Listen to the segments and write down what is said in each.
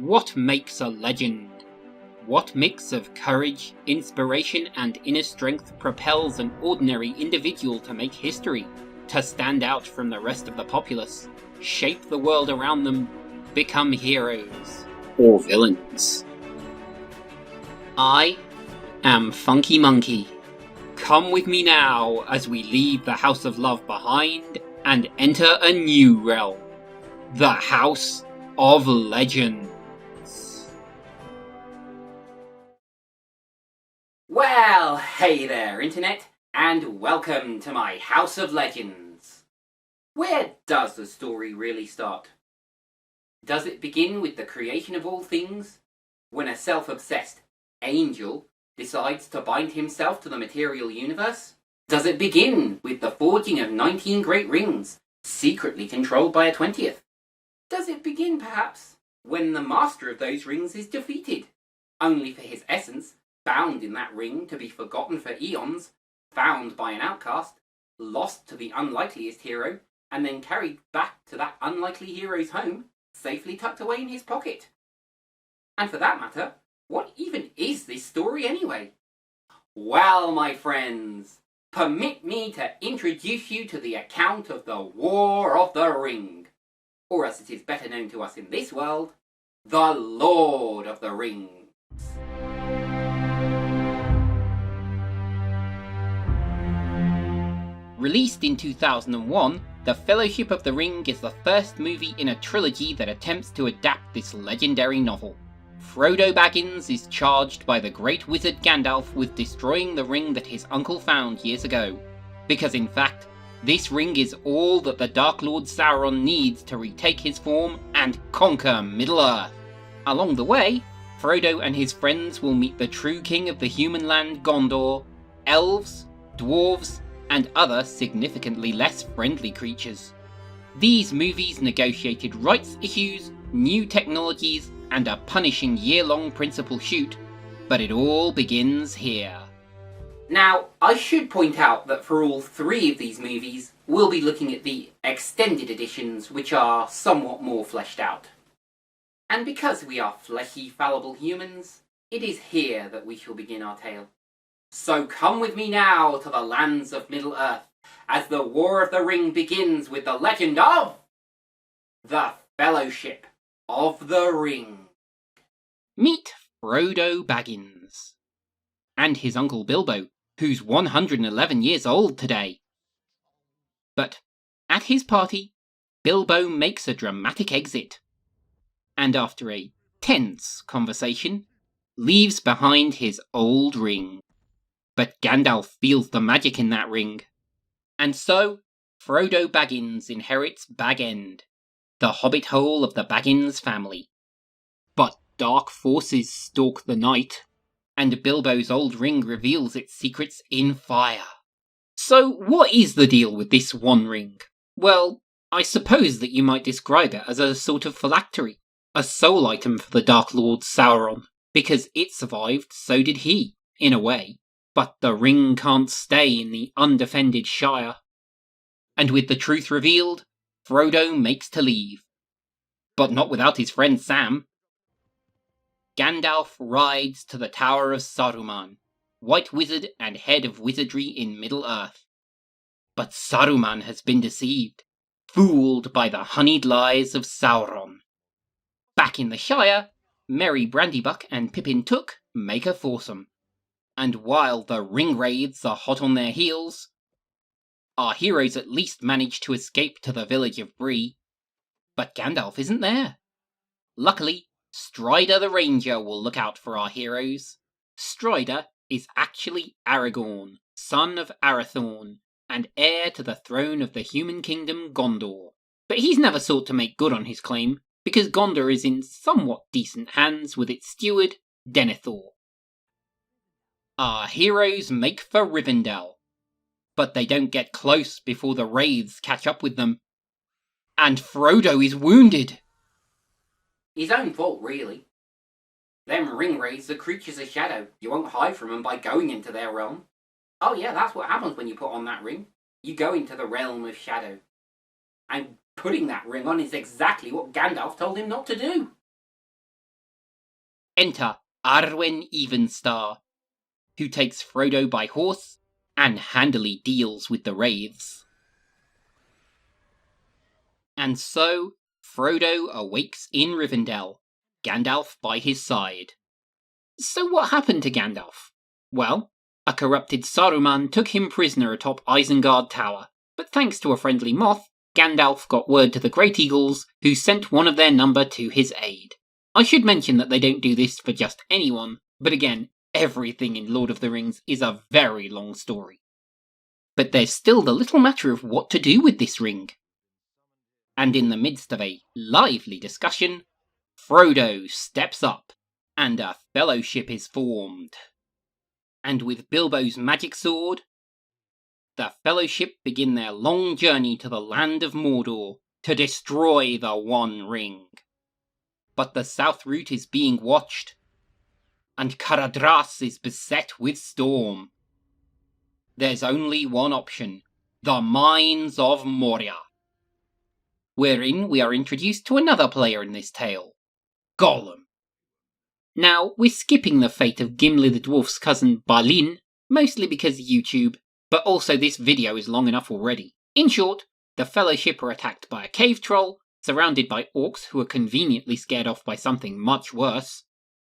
What makes a legend? What mix of courage, inspiration, and inner strength propels an ordinary individual to make history, to stand out from the rest of the populace, shape the world around them, become heroes or villains? I am Funky Monkey. Come with me now as we leave the House of Love behind and enter a new realm, the House of Legends. Well, hey there, Internet, and welcome to my House of Legends. Where does the story really start? Does it begin with the creation of all things, when a self-obsessed angel decides to bind himself to the material universe? Does it begin with the forging of 19 great rings, secretly controlled by a 20th? Does it begin, perhaps, when the master of those rings is defeated, only for his essence, bound in that ring, to be forgotten for eons, found by an outcast, lost to the unlikeliest hero, and then carried back to that unlikely hero's home, safely tucked away in his pocket? And for that matter, what even is this story anyway? Well, my friends, permit me to introduce you to the account of the War of the Ring, or as it is better known to us in this world, the Lord of the Rings. Released in 2001, The Fellowship of the Ring is the first movie in a trilogy that attempts to adapt this legendary novel. Frodo Baggins is charged by the great wizard Gandalf with destroying the ring that his uncle found years ago, because in fact, this ring is all that the Dark Lord Sauron needs to retake his form and conquer Middle-earth. Along the way, Frodo and his friends will meet the true king of the human land Gondor, elves, dwarves, and other significantly less friendly creatures. These movies negotiated rights issues, new technologies, and a punishing year-long principal shoot, but it all begins here. Now, I should point out that for all three of these movies, we'll be looking at the extended editions, which are somewhat more fleshed out. And because we are fleshy, fallible humans, it is here that we shall begin our tale. So come with me now to the lands of Middle-earth, as the War of the Ring begins with the legend of the Fellowship of the Ring. Meet Frodo Baggins and his uncle Bilbo, who's 111 years old today. But at his party, Bilbo makes a dramatic exit, and after a tense conversation, leaves behind his old ring. But Gandalf feels the magic in that ring, and so Frodo Baggins inherits Bag End, the hobbit hole of the Baggins family. But dark forces stalk the night, and Bilbo's old ring reveals its secrets in fire. So what is the deal with this one ring? Well, I suppose that you might describe it as a sort of phylactery, a soul item for the Dark Lord Sauron, because it survived, so did he, in a way. But the ring can't stay in the undefended Shire. And with the truth revealed, Frodo makes to leave. But not without his friend Sam. Gandalf rides to the Tower of Saruman, White Wizard and head of wizardry in Middle-earth. But Saruman has been deceived, fooled by the honeyed lies of Sauron. Back in the Shire, Merry Brandybuck and Pippin Took make a foursome. And while the ring wraiths are hot on their heels, our heroes at least manage to escape to the village of Bree. But Gandalf isn't there. Luckily, Strider the Ranger will look out for our heroes. Strider is actually Aragorn, son of Arathorn, and heir to the throne of the human kingdom Gondor. But he's never sought to make good on his claim, because Gondor is in somewhat decent hands with its steward, Denethor. Our heroes make for Rivendell, but they don't get close before the wraiths catch up with them. And Frodo is wounded. His own fault, really. Them ring wraiths are creatures of shadow. You won't hide from them by going into their realm. Oh yeah, that's what happens when you put on that ring. You go into the realm of shadow. And putting that ring on is exactly what Gandalf told him not to do. enter Arwen Evenstar, who takes Frodo by horse and handily deals with the wraiths. And so, Frodo awakes in Rivendell, Gandalf by his side. So what happened to Gandalf? Well, a corrupted Saruman took him prisoner atop Isengard Tower, but thanks to a friendly moth, Gandalf got word to the Great Eagles, who sent one of their number to his aid. I should mention that they don't do this for just anyone, but again, everything in Lord of the Rings is a very long story. But there's still the little matter of what to do with this ring. And in the midst of a lively discussion, Frodo steps up, and a fellowship is formed. And with Bilbo's magic sword, the Fellowship begin their long journey to the land of Mordor to destroy the One Ring. But the south route is being watched, and Caradhras is beset with storm. There's only one option, the Mines of Moria, wherein we are introduced to another player in this tale, Gollum. Now, we're skipping the fate of Gimli the dwarf's cousin Balin, mostly because YouTube, but also this video is long enough already. In short, the Fellowship are attacked by a cave troll, surrounded by orcs who are conveniently scared off by something much worse,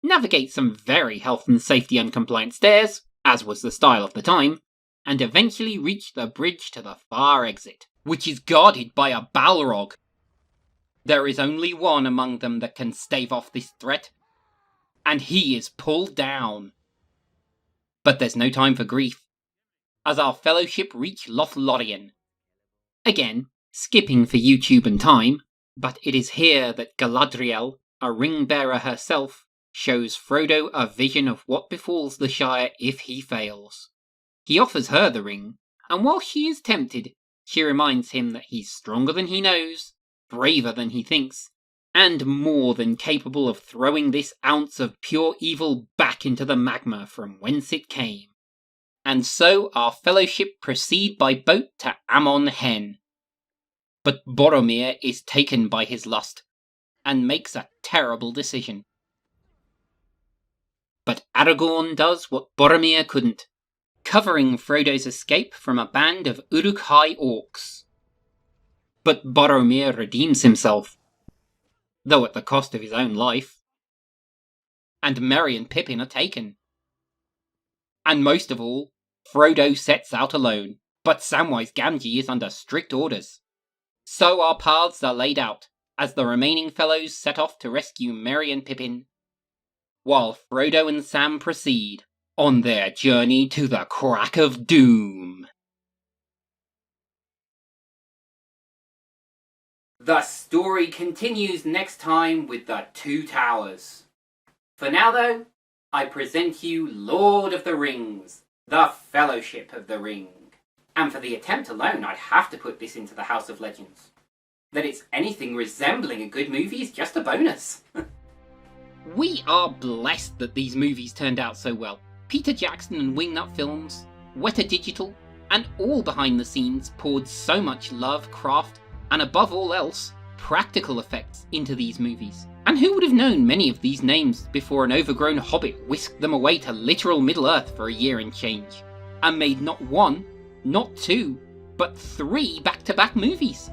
navigate some very health and safety uncompliant stairs, as was the style of the time, and eventually reach the bridge to the far exit, which is guarded by a Balrog. There is only one among them that can stave off this threat, and he is pulled down. But there's no time for grief, as our Fellowship reach Lothlorien. Again, skipping for YouTube and time, but it is here that Galadriel, a ring-bearer herself, shows Frodo a vision of what befalls the Shire if he fails. He offers her the ring, and while she is tempted, she reminds him that he's stronger than he knows, braver than he thinks, and more than capable of throwing this ounce of pure evil back into the magma from whence it came. And so our Fellowship proceed by boat to Amon Hen. But Boromir is taken by his lust, and makes a terrible decision. But Aragorn does what Boromir couldn't, covering Frodo's escape from a band of Uruk-hai orcs. But Boromir redeems himself, though at the cost of his own life. And Merry and Pippin are taken. And most of all, Frodo sets out alone, but Samwise Gamgee is under strict orders. So our paths are laid out, as the remaining fellows set off to rescue Merry and Pippin, while Frodo and Sam proceed on their journey to the Crack of Doom. The story continues next time with the Two Towers. For now though, I present you Lord of the Rings, the Fellowship of the Ring. And for the attempt alone, I'd have to put this into the House of Legends. That it's anything resembling a good movie is just a bonus. We are blessed that these movies turned out so well. Peter Jackson and Wingnut Films, Weta Digital, and all behind the scenes poured so much love, craft, and above all else, practical effects into these movies. And who would have known many of these names before an overgrown hobbit whisked them away to literal Middle-earth for a year and change, and made not one, not two, but 3 back-to-back movies.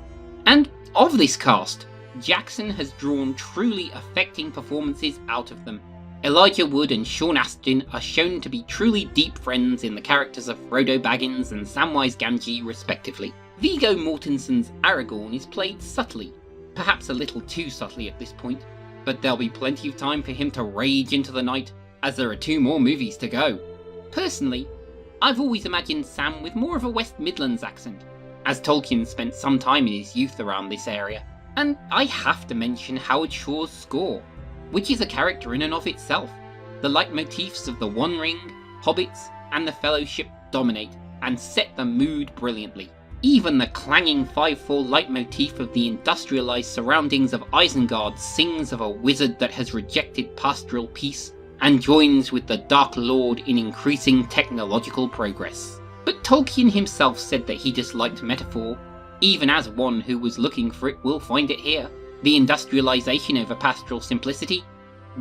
And of this cast, Jackson has drawn truly affecting performances out of them. Elijah Wood and Sean Astin are shown to be truly deep friends in the characters of Frodo Baggins and Samwise Gamgee respectively. Viggo Mortensen's Aragorn is played subtly, perhaps a little too subtly at this point, but there'll be plenty of time for him to rage into the night, as there are 2 more movies to go. Personally, I've always imagined Sam with more of a West Midlands accent, as Tolkien spent some time in his youth around this area. And I have to mention Howard Shore's score, which is a character in and of itself. The leitmotifs of the One Ring, Hobbits, and the Fellowship dominate and set the mood brilliantly. Even the clanging 5/4 leitmotif of the industrialized surroundings of Isengard sings of a wizard that has rejected pastoral peace and joins with the Dark Lord in increasing technological progress. But Tolkien himself said that he disliked metaphor, even as one who was looking for it will find it here. The industrialization over pastoral simplicity,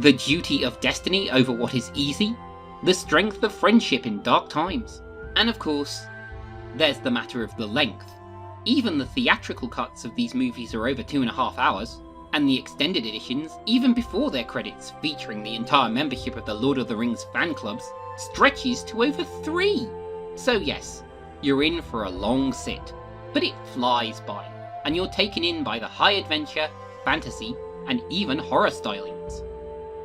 the duty of destiny over what is easy, the strength of friendship in dark times. And of course, there's the matter of the length. Even the theatrical cuts of these movies are over 2.5 hours, and the extended editions, even before their credits featuring the entire membership of the Lord of the Rings fan clubs, stretches to over 3. So yes, you're in for a long sit, but it flies by, and you're taken in by the high adventure, fantasy, and even horror stylings.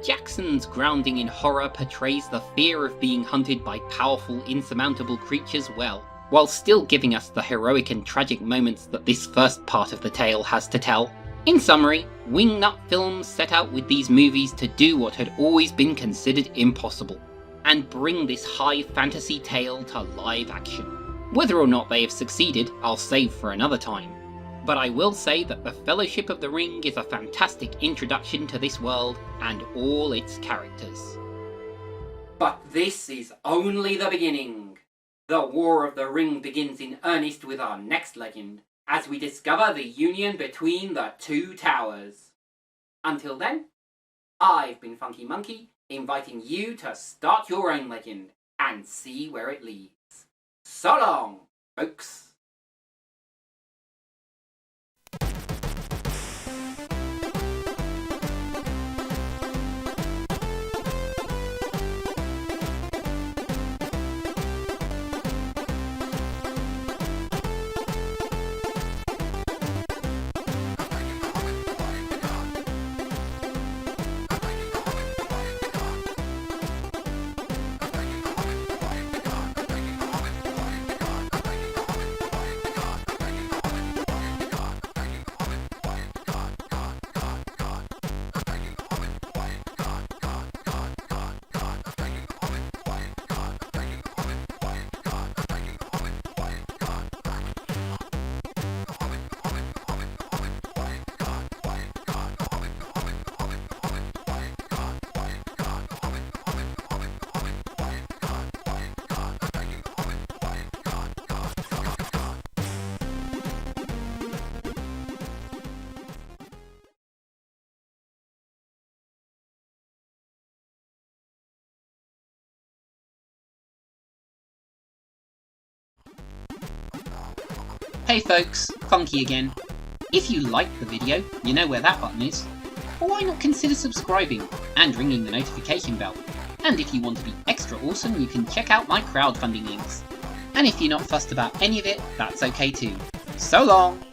Jackson's grounding in horror portrays the fear of being hunted by powerful, insurmountable creatures well, while still giving us the heroic and tragic moments that this first part of the tale has to tell. In summary, Wingnut Films set out with these movies to do what had always been considered impossible, and bring this high fantasy tale to live action. Whether or not they have succeeded, I'll save for another time. But I will say that The Fellowship of the Ring is a fantastic introduction to this world and all its characters. But this is only the beginning. The War of the Ring begins in earnest with our next legend, as we discover the union between the two towers. Until then, I've been Funky Monkey, inviting you to start your own legend and see where it leads. So long, folks. Hey folks, Funky again. If you liked the video, you know where that button is. Or why not consider subscribing and ringing the notification bell? And if you want to be extra awesome, you can check out my crowdfunding links. And if you're not fussed about any of it, that's okay too. So long!